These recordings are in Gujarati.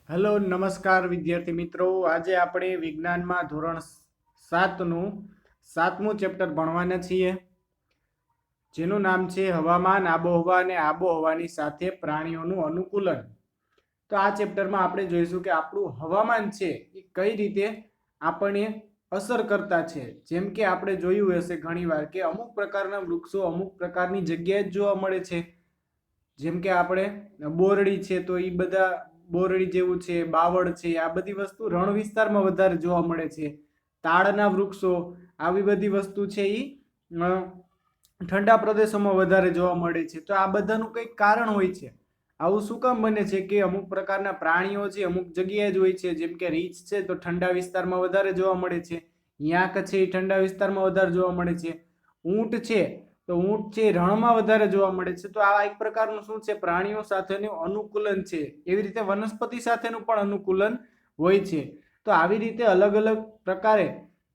હેલો નમસ્કાર વિદ્યાર્થી મિત્રો, આજે આપણે વિજ્ઞાનમાં ધોરણ 7નું 7મું ચેપ્ટર ભણવાના છીએ, જેનું નામ છે હવામાન, આબોહવા અને આબોહવાની સાથે પ્રાણીઓનું અનુકૂલન. તો આ ચેપ્ટરમાં આપણે જોઈશું કે આપણું હવામાન છે એ કઈ રીતે આપણને અસર કરતા છે. જેમ કે આપણે જોયું હશે ઘણીવાર કે અમુક પ્રકારના વૃક્ષો અમુક પ્રકારની જગ્યાએ જ જોવા મળે છે. જેમ કે આપણે બોરડી છે તો એ બધા બોરડી જેવું છે, બાવળ છે, આ બધી વસ્તુ રણ વિસ્તારમાં વધારે જોવા મળે છે. તાડના વૃક્ષો, આવી બધી વસ્તુ છે એ ઠંડા પ્રદેશોમાં વધારે જોવા મળે છે. તો આ બધાનું કંઈક કારણ હોય છે. આવું શું કામ બને છે કે અમુક પ્રકારના પ્રાણીઓ છે અમુક જગ્યાએ જ હોય છે. જેમ કે રીંછ છે તો ઠંડા વિસ્તારમાં વધારે જોવા મળે છે, યાક છે એ ઠંડા વિસ્તારમાં વધારે જોવા મળે છે, ઊંટ છે તો ઊંટ છે રણમાં વધારે જોવા મળે છે. તો આ એક પ્રકારનું શું છે, પ્રાણીઓ સાથેનું અનુકૂલન છે. એવી રીતે વનસ્પતિ સાથેનું પણ અનુકૂલન હોય છે. તો આવી રીતે અલગ અલગ પ્રકારે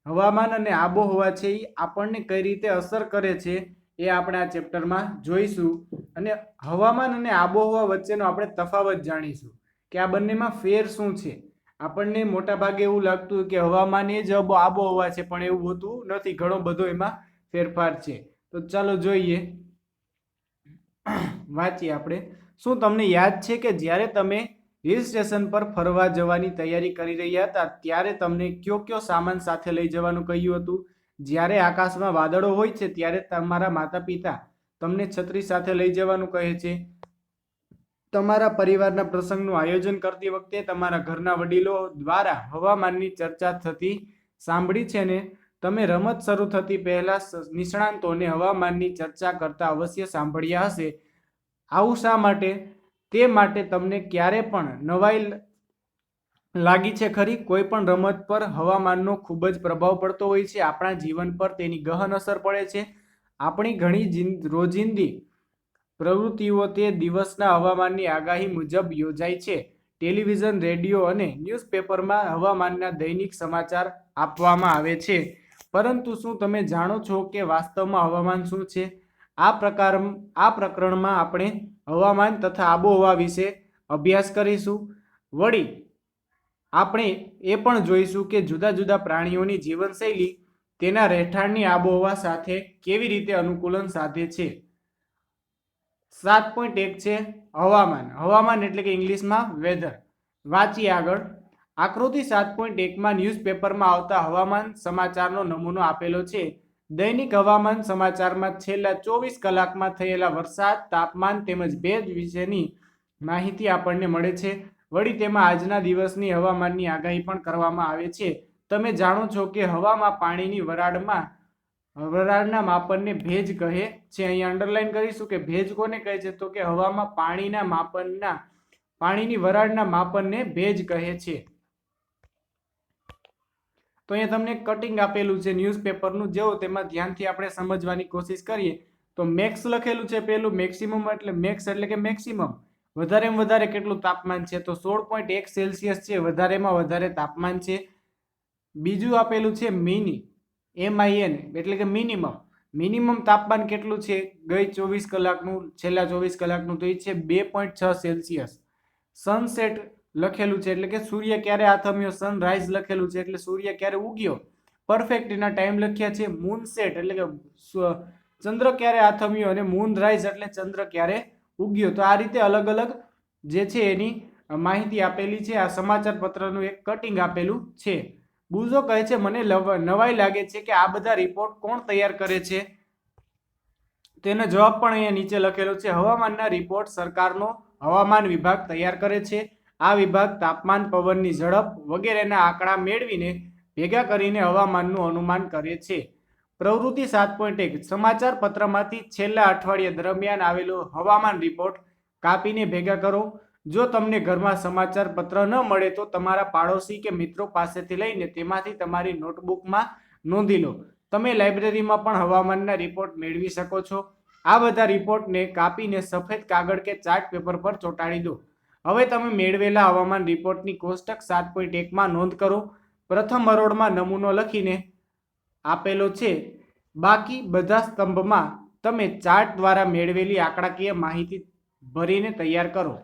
હવામાન અને આબોહવા છે એ આપણને કઈ રીતે અસર કરે છે એ આપણે આ ચેપ્ટરમાં જોઈશું. અને હવામાન અને આબોહવા વચ્ચેનો આપણે તફાવત જાણીશું કે આ બંનેમાં ફેર શું છે. આપણને મોટા ભાગે એવું લાગતું કે હવામાન એ જ આબોહવા છે, પણ એવું હોતું નથી. ઘણો બધો એમાં ફેરફાર છે. તો ચાલો જોઈએ, વાંચીએ આપણે. શું તમને યાદ છે કે જ્યારે તમે હિલ સ્ટેશન પર ફરવા જવાની તૈયારી કરી રહ્યા હતા ત્યારે તમને કયો સામાન સાથે લઈ જવાનું કહ્યું હતું? જ્યારે આકાશમાં વાદળો હોય છે ત્યારે તમારા માતા પિતા તમને છત્રી સાથે લઈ જવાનું કહે છે. તમારા પરિવારના પ્રસંગનું આયોજન કરતી વખતે તમારા ઘરના વડીલો દ્વારા હવામાનની ચર્ચા થતી સાંભળી છે ને? તમે રમત શરૂ થતી પહેલા નિષ્ણાંતોને હવામાનની ચર્ચા કરતા અવશ્ય સાંભળ્યા હશે. આવું શા માટે? તે માટે તમને ક્યારે પણ નવાઈ લાગી છે ખરી? કોઈ પણ રમત પર હવામાનનો ખૂબ જ પ્રભાવ પડતો હોય છે. આપણા જીવન પર તેની ગહન અસર પડે છે. આપણી ઘણી રોજિંદી પ્રવૃત્તિઓ તે દિવસના હવામાનની આગાહી મુજબ યોજાય છે. ટેલિવિઝન, રેડિયો અને ન્યૂઝપેપરમાં હવામાનના દૈનિક સમાચાર આપવામાં આવે છે. પરંતુ શું તમે જાણો છો કે વાસ્તવમાં હવામાન શું છે? આ પ્રકરણમાં આપણે હવામાન તથા આબોહવા વિશે અભ્યાસ કરીશું. વળી આપણે એ પણ જોઈશું કે જુદા જુદા પ્રાણીઓની જીવનશૈલી તેના રહેઠાણની આબોહવા સાથે કેવી રીતે અનુકૂલન સાધે છે. 7.1 છે હવામાન. હવામાન એટલે કે ઇંગ્લિશમાં વેધર. વાંચીએ આગળ. આકૃતિ 7.1માં ન્યૂઝપેપરમાં આવતા હવામાન સમાચારનો નમૂનો આપેલો છે. દૈનિક હવામાન સમાચારમાં છેલ્લા 24 કલાકમાં થયેલા વરસાદ, તાપમાન તેમજ ભેજ વિશેની માહિતી આપણને મળે છે. વળી તેમાં આજના દિવસની હવામાનની આગાહી પણ કરવામાં આવે છે. તમે જાણો છો કે હવામાં પાણીની વરાળના માપનને ભેજ કહે છે. અહીંયા અંડરલાઈન કરીશું કે ભેજ કોને કહે છે, તો કે હવામાં પાણીની વરાળના માપનને ભેજ કહે છે. તો અહીંયા તમને કટિંગ આપેલું છે ન્યૂઝપેપરનું. જેવો તેમાં ધ્યાનથી આપણે સમજવાની કોશિશ કરીએ તો મેક્સ લખેલું છે પેલું. મેક્સિમમ એટલે મેક્સ એટલે કે મેક્સિમમ, વધારેમાં વધારે કેટલું તાપમાન છે, તો 16.1 સેલ્સિયસ છે, વધારેમાં વધારે તાપમાન છે. બીજું આપેલું છે મિની, MIN એટલે કે મિનિમમ તાપમાન કેટલું છે ગઈ 24 કલાકનું, છેલ્લા 24 કલાકનું, તો એ છે 2.6 સેલ્સિયસ. સનસેટ લખેલું છે એટલે કે સૂર્ય ક્યારે આથમ્યો. સનરાઈઝ લખેલું છે એટલે સૂર્ય ક્યારે ઉગ્યો, પરફેક્ટ એના ટાઈમ લખ્યા છે. મૂનસેટ એટલે કે ચંદ્ર ક્યારે આથમ્યો, અને મૂનરાઈઝ એટલે ચંદ્ર ક્યારે ઉગ્યો. તો આ રીતે અલગ અલગ જે છે એની માહિતી આપેલી છે. આ સમાચાર પત્રનું એક કટિંગ આપેલું છે. બુઝો કહે છે, મને નવાઈ લાગે છે કે આ બધા રિપોર્ટ કોણ તૈયાર કરે છે? તેનો જવાબ પણ અહીંયા નીચે લખેલો છે. હવામાનના રિપોર્ટ સરકારનો હવામાન વિભાગ તૈયાર કરે છે. આ વિભાગ તાપમાન, પવનની ઝડપ વગેરેના આંકડા મેળવીને ભેગા કરીને હવામાનનું અનુમાન કરે છે. પ્રવૃત્તિ 7.1 સમાચાર પત્રમાંથી છેલ્લા અઠવાડિયા દરમિયાન આવેલો હવામાન રિપોર્ટ કાપીને ભેગા કરો. જો તમને ઘરમાં સમાચાર પત્ર ન મળે તો તમારા પાડોશી કે મિત્રો પાસેથી લઈને તેમાંથી તમારી નોટબુકમાં નોંધી લો. તમે લાઇબ્રેરીમાં પણ હવામાનના રિપોર્ટ મેળવી શકો છો. આ બધા રિપોર્ટને કાપીને સફેદ કાગળ કે ચાર્ટ પેપર પર ચોંટાડી દો. હવે તમે મેળવેલા હવામાન રિપોર્ટની કોષ્ટક 7.1માં નોંધ કરો. પ્રથમ હરોળમાં નમૂનો લખીને આપેલો છે. બાકી બધા સ્તંભમાં તમે ચાર્ટ દ્વારા મેળવેલી આંકડાકીય માહિતી ભરીને તૈયાર કરો.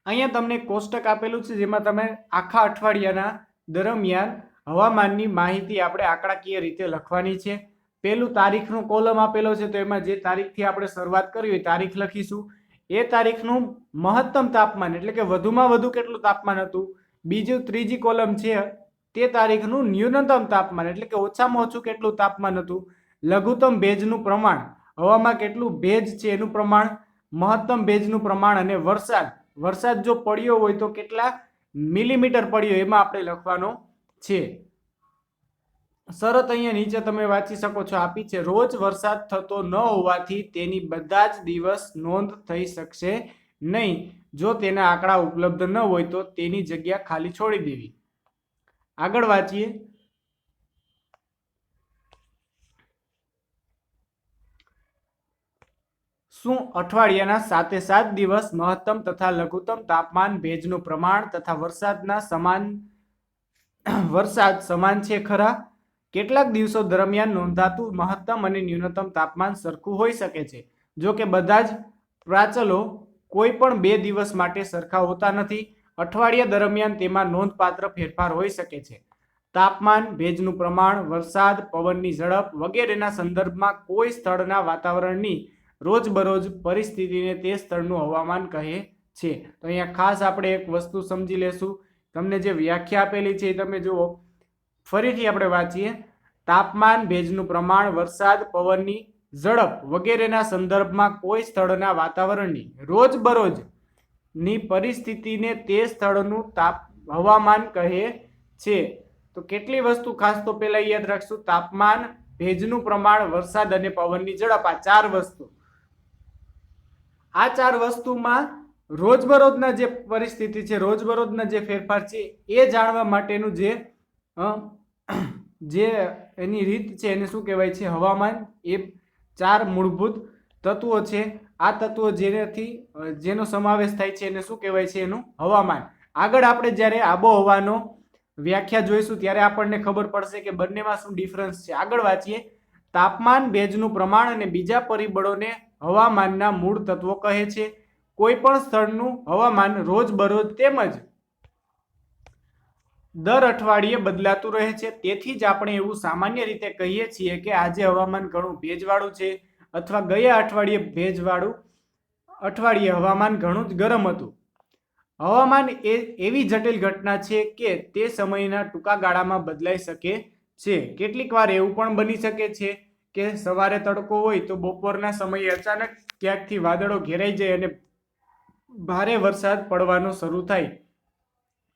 અહીંયા તમને કોષ્ટક આપેલું છે જેમાં તમે આખા અઠવાડિયાના દરમિયાન હવામાનની માહિતી આપણે આંકડાકીય રીતે લખવાની છે. પેલું તારીખનો કોલમ આપેલો છે, તો એમાં જે તારીખથી આપણે શરૂઆત કરી હોય તારીખ લખીશું. એ તારીખનું મહત્તમ તાપમાન એટલે કે વધુમાં વધુ કેટલું તાપમાન હતું. બીજું ત્રીજી કોલમ છે તે તારીખનું ન્યૂનતમ તાપમાન એટલે કે ઓછામાં ઓછું કેટલું તાપમાન હતું. લઘુત્તમ ભેજનું પ્રમાણ, હવામાં કેટલું ભેજ છે એનું પ્રમાણ, મહત્તમ ભેજનું પ્રમાણ અને વરસાદ જો પડ્યો હોય તો કેટલા મિલીમીટર પડ્યો એમાં આપણે લખવાનો છે. શરત અહીંયા નીચે તમે વાંચી શકો છો, આપી છે. રોજ વરસાદ થતો ન હોવાથી તેની બધા જ દિવસ નોંધ થઈ શકશે નહીં. જો તેના આંકડા ઉપલબ્ધ ન હોય તો તેની જગ્યા ખાલી છોડી દેવી. આગળ વાંચીએ. શું અઠવાડિયાના 7 દિવસ મહત્તમ તથા લઘુત્તમ તાપમાન, ભેજનું પ્રમાણ તથા વરસાદ સમાન છે ખરા? કેટલાક દિવસો દરમિયાન નોંધાતું મહત્તમ અને ન્યૂનતમ તાપમાન સરખું હોઈ શકે છે. જો કે બધા જ પ્રાચલો કોઈ પણ 2 દિવસ માટે સરખા હોતા નથી. અઠવાડિયા દરમિયાન તેમાં નોંધપાત્ર ફેરફાર હોઈ શકે છે. તાપમાન, ભેજનું પ્રમાણ, વરસાદ, પવનની ઝડપ વગેરેના સંદર્ભમાં કોઈ સ્થળના વાતાવરણની રોજબરોજ પરિસ્થિતિને તે સ્થળનું હવામાન કહે છે. તો અહીંયા ખાસ આપણે એક વસ્તુ સમજી લેશું. તમને જે વ્યાખ્યા આપેલી છે એ તમે જુઓ. ફરીથી આપણે વાંચીએ. તાપમાન, ભેજનું પ્રમાણ, વરસાદ, પવનની ઝડપ વગેરેના સંદર્ભમાં કોઈ સ્થળના વાતાવરણની રોજબરોજની પરિસ્થિતિને તે સ્થળનું હવામાન કહે છે. તો કેટલી વસ્તુ ખાસ તો પહેલા યાદ રાખશું. તાપમાન, ભેજનું પ્રમાણ, વરસાદ અને પવનની ઝડપ, આ 4 વસ્તુ. આ 4 વસ્તુમાં રોજબરોજના જે પરિસ્થિતિ છે, રોજબરોજના જે ફેરફાર છે એ જાણવા માટેનું જે એની રીત છે એને શું કહેવાય છે? હવામાન. એ 4 મૂળભૂત તત્વો છે. આ તત્વો જેનો સમાવેશ થાય છે એને શું કહેવાય છે? એનું હવામાન. આગળ આપણે જ્યારે આબોહવાનો વ્યાખ્યા જોઈશું ત્યારે આપણને ખબર પડશે કે બંનેમાં શું ડિફરન્સ છે. આગળ વાંચીએ. તાપમાન, ભેજનું પ્રમાણ અને બીજા પરિબળોને હવામાનના મૂળ તત્વો કહે છે. કોઈ પણ સ્થળનું હવામાન રોજબરોજ તેમજ દર અઠવાડિયે બદલાતું રહે છે. તેથી જ આપણે એવું સામાન્ય રીતે કહીએ છીએ કે આજે હવામાન ઘણું ભેજવાળું છે અથવા ગયા અઠવાડિયે હવામાન ઘણું જ ગરમ હતું. હવામાન એ એવી જટિલ ઘટના છે કે તે સમયના ટૂંકા ગાળામાં બદલાઈ શકે છે. કેટલીક વાર એવું પણ બની શકે છે કે સવારે તડકો હોય તો બપોરના સમયે અચાનક ક્યાંકથી વાદળો ઘેરાઈ જાય અને ભારે વરસાદ પડવાનો શરૂ થાય,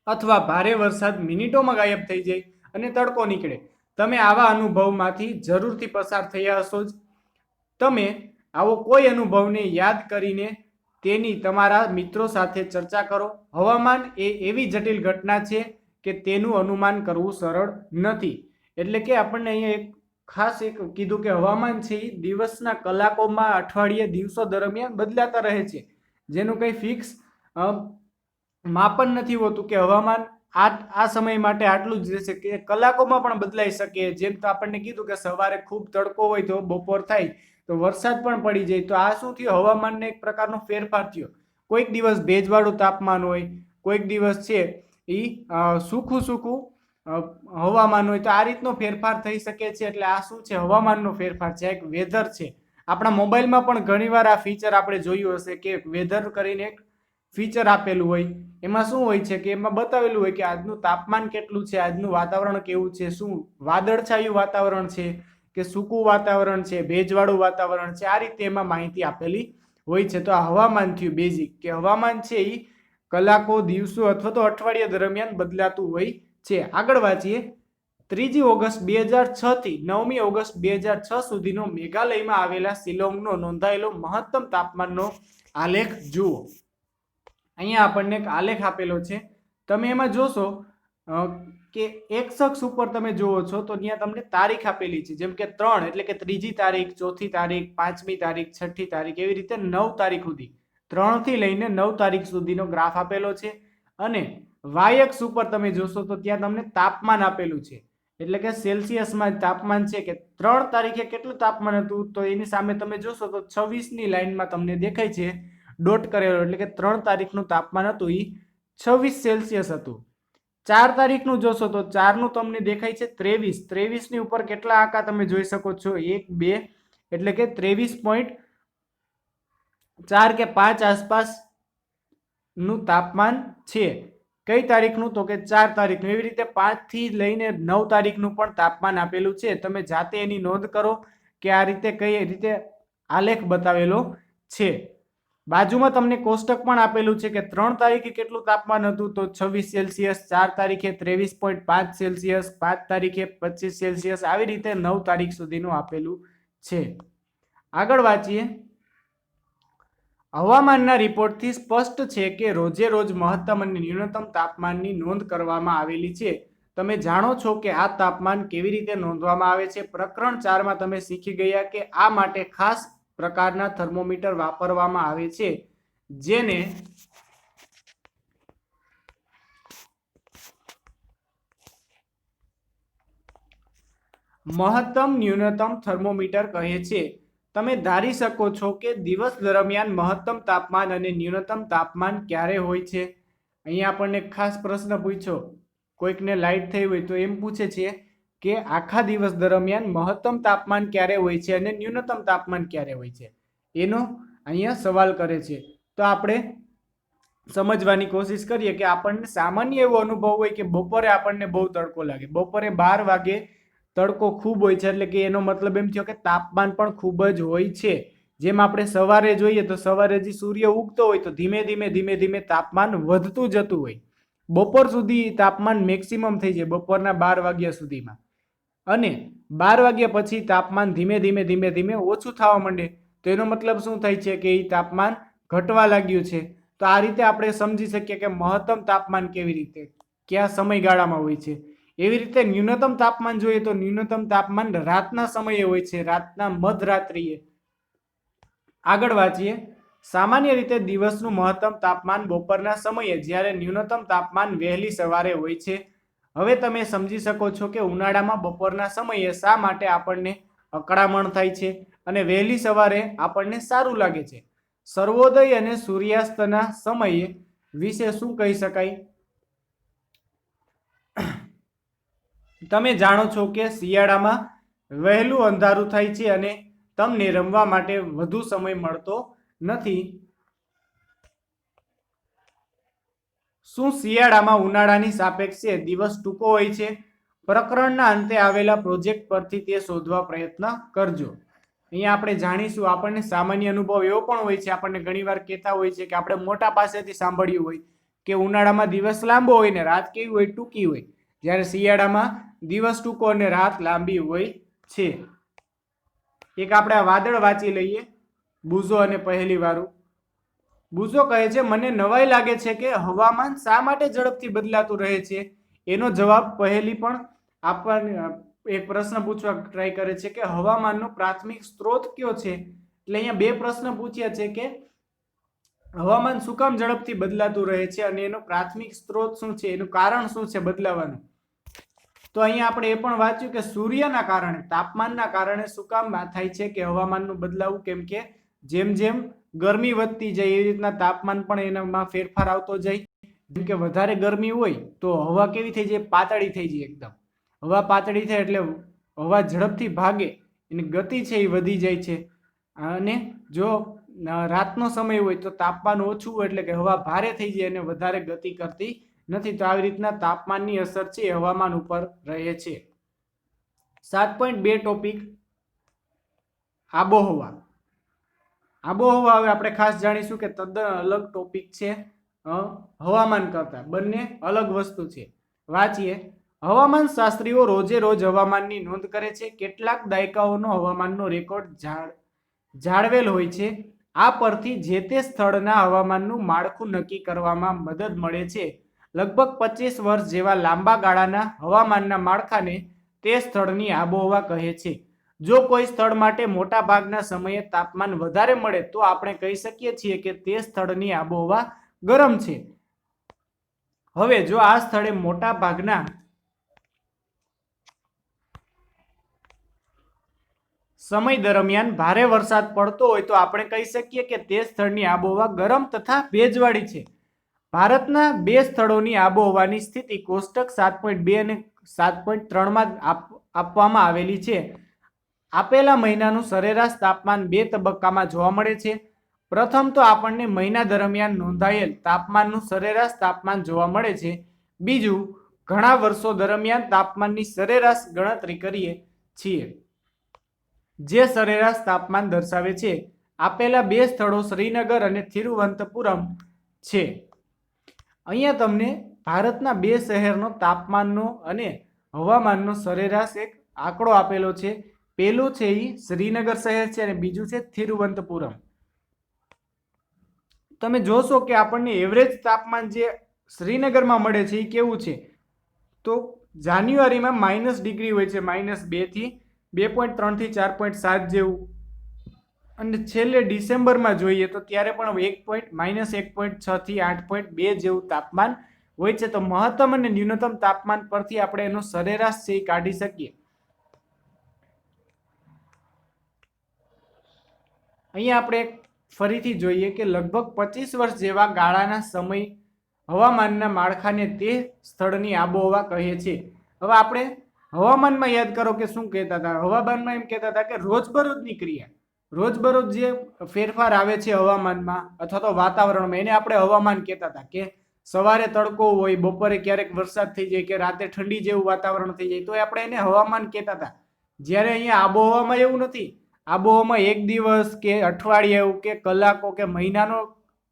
અથવા ભારે વરસાદ મિનિટોમાં ગાયબ થઈ જાય અને તડકો નીકળે. તમે આવા અનુભવમાંથી જરૂરથી પસાર થયા હશો જ. તમે આવો કોઈ અનુભવને યાદ કરીને તેની તમારા મિત્રો સાથે ચર્ચા કરો. હવામાન એ એવી જટિલ ઘટના છે કે તેનું અનુમાન કરવું સરળ નથી. એટલે કે આપણને અહીંયા ખાસ એક કીધું કે હવામાન છે એ દિવસના કલાકોમાં, અઠવાડિયે, દિવસો દરમિયાન બદલાતા રહે છે. જેનું કંઈ ફિક્સ માપન નથી હોતું કે હવામાન આ સમય માટે આટલું જ રહેશે, કે કલાકોમાં પણ બદલાઈ શકે. જેમ તો આપણને કીધું કે સવારે ખૂબ તડકો હોય તો બપોર થાય તો વરસાદ પણ પડી જાય. તો આ શું થયું? હવામાનને એક પ્રકારનો ફેરફાર થયો. કોઈક દિવસ ભેજવાળું તાપમાન હોય, કોઈક દિવસ છે એ સૂકું હવામાન હોય. તો આ રીતનો ફેરફાર થઈ શકે છે. એટલે આ શું છે? હવામાનનો ફેરફાર છે, એક વેધર છે. આપણા મોબાઈલમાં પણ ઘણીવાર આ ફીચર આપણે જોયું હશે કે વેધર કરીને એક ફીચર આપેલું હોય. એમાં શું હોય છે કે એમાં બતાવેલું હોય કે આજનું તાપમાન કેટલું છે, આજનું વાતાવરણ કેવું છે, શું વાદળછાયું વાતાવરણ છે કે સૂકું વાતાવરણ છે, ભેજવાળું વાતાવરણ છે. આ રીતે એમાં માહિતી આપેલી હોય છે. તો આ હવામાન થયું બેઝિક, કે હવામાન છે એ કલાકો, દિવસો અથવા તો અઠવાડિયા દરમિયાન બદલાતું હોય છે. આગળ વાંચીએ. 3 ઓગસ્ટ 2006 થી 9 ઓગસ્ટ 2006 સુધીનો મેઘાલયમાં આવેલા શિલોંગનો નોંધાયેલો મહત્તમ તાપમાનનો આલેખ જુઓ. અહીંયા આપણને એક આલેખ આપેલો છે. તમે એમાં જોશો કે એક્સ અક્ષ ઉપર તમે જુઓ છો તો ત્યાં તમને તારીખ આપેલી છે. જેમ કે 3 એટલે કે ત્રીજી તારીખ, ચોથી તારીખ, 5મી તારીખ, 6ઠી તારીખ, એવી રીતે 9 તારીખ સુધી, 3 થી લઈને 9 તારીખ સુધીનો ગ્રાફ આપેલો છે. અને વાય અક્ષ ઉપર તમે જોશો તો ત્યાં તમને તાપમાન આપેલું છે. એટલે કે સેલ્સિયસમાં તાપમાન છે કે 3 તારીખે કેટલું તાપમાન હતું, તો એની સામે તમે જોશો તો 26ની લાઈનમાં તમને દેખાય છે ડોટ કરેલો એટલે કે 3 તારીખનું તાપમાન હતું એ 26 સેલ્સિયસ હતું. 4 તારીખનું જોશો તો 4 નું તમને દેખાય છે 23. 23 ની ઉપર કેટલા આંકા તમે જોઈ શકો છો? 1 2 એટલે કે 23.4 કે 5 આસપાસ નું તાપમાન છે. કઈ તારીખનું? તો કે 4 તારીખનું. એવી રીતે 5 થી લઈને 9 તારીખનું પણ તાપમાન આપેલું છે. તમે જાતે એની નોંધ કરો કે આ રીતે કઈ રીતે આલેખ બતાવેલો છે. બાજુમાં તમને કોષ્ટક પણ આપેલું છે કે 3 તારીખે કેટલું તાપમાન હતું? તો 26 સેલ્સિયસ, 4 તારીખે 23.5 સેલ્સિયસ, 5 તારીખે 25 સેલ્સિયસ, આવી રીતે 9 તારીખ સુધીનું આપેલું છે. આગળ વાંચીએ. હવામાનના રિપોર્ટથી સ્પષ્ટ છે કે રોજે રોજ મહત્તમ અને ન્યૂનતમ તાપમાનની નોંધ કરવામાં આવેલી છે. તમે જાણો છો કે આ તાપમાન કેવી રીતે નોંધવામાં આવે છે? પ્રકરણ 4 માં તમે શીખી ગયા કે આ માટે ખાસ પ્રકારના થર્મોમીટર વાપરવામાં આવે છે, જેને મહત્તમ ન્યૂનતમ થર્મોમીટર કહે છે. તમે ધારી શકો છો કે દિવસ દરમિયાન મહત્તમ તાપમાન અને ન્યૂનતમ તાપમાન ક્યારે હોય છે? અહીંયા આપણને ખાસ પ્રશ્ન પૂછ્યો, કોઈકને લાઈટ થઈ હોય તો એમ પૂછે છે કે આખા દિવસ દરમિયાન મહત્તમ તાપમાન ક્યારે હોય છે અને ન્યૂનતમ તાપમાન ક્યારે હોય છે? એનો અહીંયા સવાલ કરે છે. તો આપણે સમજવાની કોશિશ કરીએ કે આપણને સામાન્ય એવો અનુભવ હોય કે બપોરે આપણને બહુ તડકો લાગે. બપોરે 12 વાગે તડકો ખૂબ હોય છે, એટલે કે એનો મતલબ એમ થયો કે તાપમાન પણ ખૂબ જ હોય છે. જેમ આપણે સવારે જોઈએ તો સવારે જે સૂર્ય ઉગતો હોય તો ધીમે ધીમે તાપમાન વધતું જતું હોય. બપોર સુધી તાપમાન મેક્સિમમ થઈ જાય, બપોરના 12 વાગ્યા સુધીમાં. અને 12 વાગ્યા પછી તાપમાન ધીમે ધીમે ઓછું થવા માંડે. તો એનો મતલબ શું થાય છે કે એ તાપમાન ઘટવા લાગ્યું છે. તો આ રીતે આપણે સમજી શકીએ કે મહત્તમ તાપમાન કેવી રીતે કયા સમયગાળામાં હોય છે. એવી રીતે ન્યૂનતમ તાપમાન જોઈએ તો ન્યૂનતમ તાપમાન રાતના સમયે હોય છે, રાતના મધરાત્રિએ. આગળ વાંચીએ. સામાન્ય રીતે દિવસનું મહત્તમ તાપમાન બપોરના સમયે, જ્યારે ન્યૂનતમ તાપમાન વહેલી સવારે હોય છે. હવે તમે સમજી શકો છો કે ઉનાળામાં બપોરના સમયે શા માટે આપણને અકળામણ થાય છે અને વહેલી સવારે આપણને સારું લાગે છે. સર્વોદય અને સૂર્યાસ્તના સમયે વિશે શું કહી શકાય? તમે જાણો છો કે શિયાળામાં વહેલું અંધારું થાય છે અને તમને રમવા માટે વધુ સમય મળતો નથી. શું શિયાળામાં ઉનાળાની સાપેક્ષે દિવસ ટૂંકો હોય છે? પ્રકરણના અંતે આવેલા પ્રોજેક્ટ પરથી તે શોધવા પ્રયત્ન કરજો. અહીંયા આપણે જાણીશું. આપણને સામાન્ય અનુભવ એવો પણ હોય છે, આપણને ઘણીવાર કહેતા હોય છે કે આપણે મોટા પાસેથી સાંભળ્યું હોય કે ઉનાળામાં દિવસ લાંબો હોય ને રાત કેવી હોય? ટૂંકી હોય. જ્યારે શિયાળામાં દિવસ ટૂંકો અને રાત લાંબી હોય છે. એક આપણે આ વાદળ વાંચી લઈએ, બુઝો અને પહેલી વાળું. બુઝો કહે છે, મને નવાઈ લાગે છે કે હવામાન શા માટે ઝડપથી બદલાતું રહે છે. એનો જવાબ પહેલી પણ આપણને એક પ્રશ્ન પૂછવા ટ્રાય કરે છે કે હવામાનનો પ્રાથમિક સ્ત્રોત કયો છે. એટલે અહીંયા બે પ્રશ્ન પૂછ્યા છે કે હવામાન શું કામ ઝડપથી બદલાતું રહે છે અને એનો પ્રાથમિક સ્ત્રોત શું છે, એનું કારણ શું છે બદલાવાનું. તો અહીંયા આપણે એ પણ વાંચ્યું કે સૂર્યના કારણે, તાપમાનના કારણે શું કામ થાય છે કે હવામાનનું બદલાવું? કેમ કે જેમ જેમ ગરમી વધતી જાય એ રીતના તાપમાન પણ એનામાં ફેરફાર આવતો જાય. જેમ કે વધારે ગરમી હોય તો હવા કેવી થઈ જાય? પાતળી થઈ જાય એકદમ. હવા પાતળી થાય એટલે હવા ઝડપથી ભાગે, એની ગતિ છે એ વધી જાય છે. અને જો રાતનો સમય હોય તો તાપમાન ઓછું હોય એટલે કે હવા ભારે થઈ જાય અને વધારે ગતિ કરતી નથી. તો આવી રીતના તાપમાનની અસર છે એ હવામાન ઉપર રહે છે. 7.2 ટોપિક આબોહવા. આબોહવા હવે આપણે ખાસ જાણીશું કે તદ્દન અલગ ટોપિક છે હવામાન કરતા. બંને અલગ વસ્તુ છે. વાંચીએ. હવામાન શાસ્ત્રીઓ રોજે રોજ હવામાનની નોંધ કરે છે. કેટલાક દાયકાઓનો હવામાનનો રેકોર્ડ જાળવેલ હોય છે. આ પરથી જે તે સ્થળના હવામાનનું માળખું નક્કી કરવામાં મદદ મળે છે. લગભગ 25 વર્ષ જેવા લાંબા ગાળાના હવામાનના માળખાને તે સ્થળની આબોહવા કહે છે. જો કોઈ સ્થળ માટે મોટા ભાગના સમયે તાપમાન વધારે મળે તો આપણે કહી શકીએ છીએ કે તે સ્થળની આબોહવા ગરમ છે. હવે જો આ સ્થળે મોટા ભાગના સમય દરમિયાન ભારે વરસાદ પડતો હોય તો આપણે કહી શકીએ કે તે સ્થળની આબોહવા ગરમ તથા ભેજવાળી છે. ભારતના 2 સ્થળોની આબોહવાની સ્થિતિ કોષ્ટક 7.2 અને 7.3 માં આપવામાં આવેલી છે. આપેલા મહિનાનું સરેરાશ તાપમાન 2 તબક્કામાં જોવા મળે છે. પ્રથમ તો આપણને મહિના દરમિયાન નોંધાયેલ તાપમાનનું સરેરાશ તાપમાન જોવા મળે છે. બીજું, ઘણા વર્ષો દરમિયાન તાપમાનની સરેરાશ ગણતરી કરીએ છીએ જે સરેરાશ તાપમાન દર્શાવે છે. આપેલા 2 સ્થળો શ્રીનગર અને તિરુવનંતપુરમ છે. અહીંયા તમને ભારતના 2 શહેરનો તાપમાનનો અને હવામાનનો સરેરાશ એક આંકડો આપેલો છે. પહેલું છે એ શ્રીનગર શહેર છે અને બીજું છે તિરુવનંતપુરમ. તમે જોશો કે આપણને એવરેજ તાપમાન જે શ્રીનગરમાં મળે છે એ કેવું છે, તો જાન્યુઆરીમાં -ડિગ્રી હોય છે, -2 થી 2.3 થી 4.7 જેવું, અને છેલ્લે ડિસેમ્બરમાં જોઈએ તો ત્યારે પણ -1.6 થી 8.2 જેવું તાપમાન હોય છે. તો મહત્તમ અને ન્યૂનતમ તાપમાન પરથી આપણે એનો સરેરાશ છે એ કાઢી શકીએ. અહીંયા આપણે ફરીથી જોઈએ કે લગભગ 25 વર્ષ જેવા ગાળાના સમય હવામાનના માળખાને તે સ્થળની આબોહવા કહે છે. હવે આપણે હવામાનમાં યાદ કરો કે શું કહેતા હતા. હવામાનમાં એમ કહેતા હતા કે રોજબરોજની ક્રિયા, રોજબરોજ જે ફેરફાર આવે છે હવામાનમાં અથવા તો વાતાવરણમાં, એને આપણે હવામાન કહેતા હતા. કે સવારે તડકો હોય, બપોરે ક્યારેક વરસાદ થઈ જાય કે રાતે ઠંડી જેવું વાતાવરણ થઈ જાય, તો આપણે એને હવામાન કહેતા હતા. જ્યારે અહીંયા આબોહવામાં એવું નથી. આબોહવામાં એક દિવસ કે અઠવાડિયું કે કલાકો કે મહિનાનો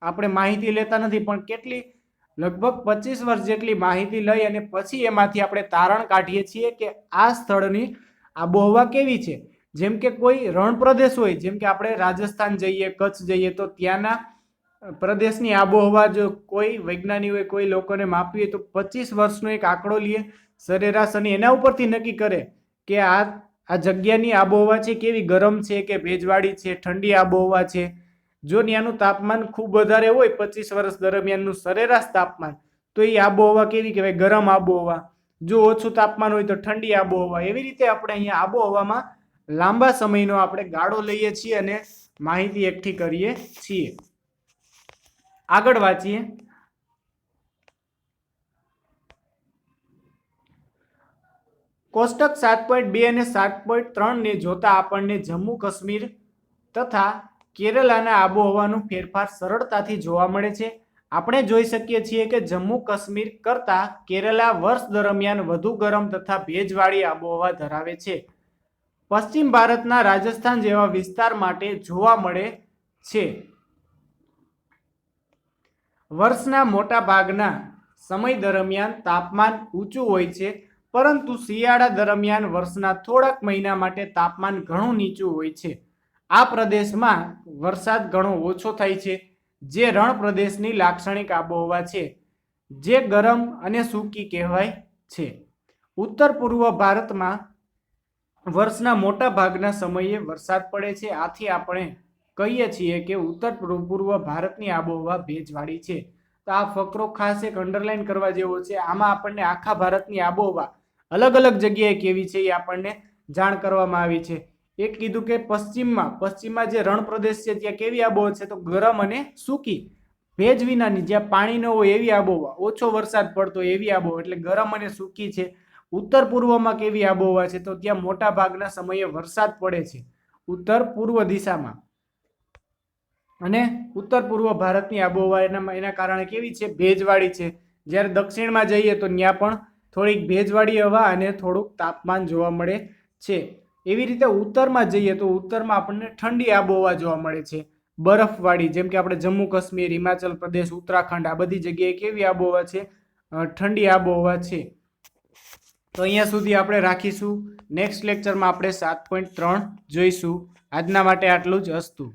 આપણે માહિતી લેતા નથી, પણ કેટલી લગભગ 25 વર્ષ જેટલી માહિતી લઈ અને પછી એમાંથી આપણે તારણ કાઢીએ છીએ કે આ સ્થળની આબોહવા કેવી છે. જેમ કે કોઈ રણ પ્રદેશ હોય, જેમ કે આપણે રાજસ્થાન જઈએ, કચ્છ જઈએ, તો ત્યાંના પ્રદેશની આબોહવા જો કોઈ વૈજ્ઞાનિક હોય, કોઈ લોકોને માપવી હોય તો 25 વર્ષનો એક આંકડો લે સરેરાશ, અને એના ઉપરથી નક્કી કરે કે આ જગ્યાની આબોહવા છે કેવી, ગરમ છે કે ભેજવાળી છે, ઠંડી આબોહવા છે. જો ત્યાંનું તાપમાન ખૂબ વધારે હોય 25 વર્ષ દરમિયાનનું સરેરાશ તાપમાન, તો એ આબોહવા કેવી કહેવાય, ગરમ આબોહવા. જો ઓછું તાપમાન હોય તો ઠંડી આબોહવા. એવી રીતે આપણે અહીંયા આબોહવામાં લાંબા સમયનો આપણે ગાળો લઈએ છીએ અને માહિતી એકઠી કરીએ છીએ. આગળ વાંચીએ. કોષ્ટક 7.2 અને 7.3 ને જોતા આપણને જમ્મુ કાશ્મીર તથા કેરલાના આબોહવાનું ફેરફાર સરળતાથી જોવા મળે છે. આપણે જોઈ શકીએ છીએ કે જમ્મુ કાશ્મીર કરતા કેરલા વર્ષ દરમિયાન વધુ ગરમ તથા ભેજવાળી આબોહવા ધરાવે છે. પશ્ચિમ ભારતના રાજસ્થાન જેવા વિસ્તાર માટે જોવા મળે છે. વર્ષના મોટા ભાગના સમય દરમિયાન તાપમાન ઊંચું હોય છે, પરંતુ શિયાળા દરમિયાન વર્ષના થોડાક મહિના માટે તાપમાન ઘણું નીચું હોય છે. આ પ્રદેશમાં વરસાદ ઘણો ઓછો થાય છે, જે રણ પ્રદેશની લાક્ષણિક આબોહવા છે, જે ગરમ અને સૂકી કહેવાય છે. ઉત્તર પૂર્વ ભારતમાં વર્ષના મોટા ભાગના સમયે વરસાદ પડે છે. આથી આપણે કહીએ છીએ કે ઉત્તર પૂર્વ ભારતની આબોહવા ભેજવાળી છે. તો આ ફકરો ખાસ એક અંડરલાઈન કરવા જેવો છે. આમાં આપણને આખા ભારતની આબોહવા અલગ અલગ જગ્યાએ કેવી છે એ આપણને જાણ કરવામાં આવી છે. એક કીધું કે પશ્ચિમમાં જે રણ પ્રદેશ છે ત્યાં કેવી આબોહવા છે, તો ગરમ અને સૂકી, ભેજ વિનાની, જ્યાં પાણી ન હોય એવી આબોહવા, ઓછો વરસાદ પડતો એવી આબોહવા, એટલે ગરમ અને સૂકી છે. ઉત્તર પૂર્વમાં કેવી આબોહવા છે, તો ત્યાં મોટા ભાગના સમયે વરસાદ પડે છે ઉત્તર પૂર્વ દિશામાં. અને ઉત્તર પૂર્વ ભારતની આબોહવા એના કારણે કેવી છે, ભેજવાળી છે. જ્યારે દક્ષિણમાં જઈએ તો ત્યાં પણ થોડીક ભેજવાળી હવા અને થોડુંક તાપમાન જોવા મળે છે. એવી રીતે ઉત્તરમાં જઈએ તો ઉત્તરમાં આપણને ઠંડી આબોહવા જોવા મળે છે, બરફવાળી. જેમ કે આપણે જમ્મુ કાશ્મીર, હિમાચલ પ્રદેશ, ઉત્તરાખંડ, આ બધી જગ્યાએ કેવી આબોહવા છે, ઠંડી આબોહવા છે. તો અહીંયા સુધી આપણે રાખીશું. નેક્સ્ટ લેક્ચરમાં આપણે 7.3 જોઈશું. આજના માટે આટલું જ. અસ્તુ.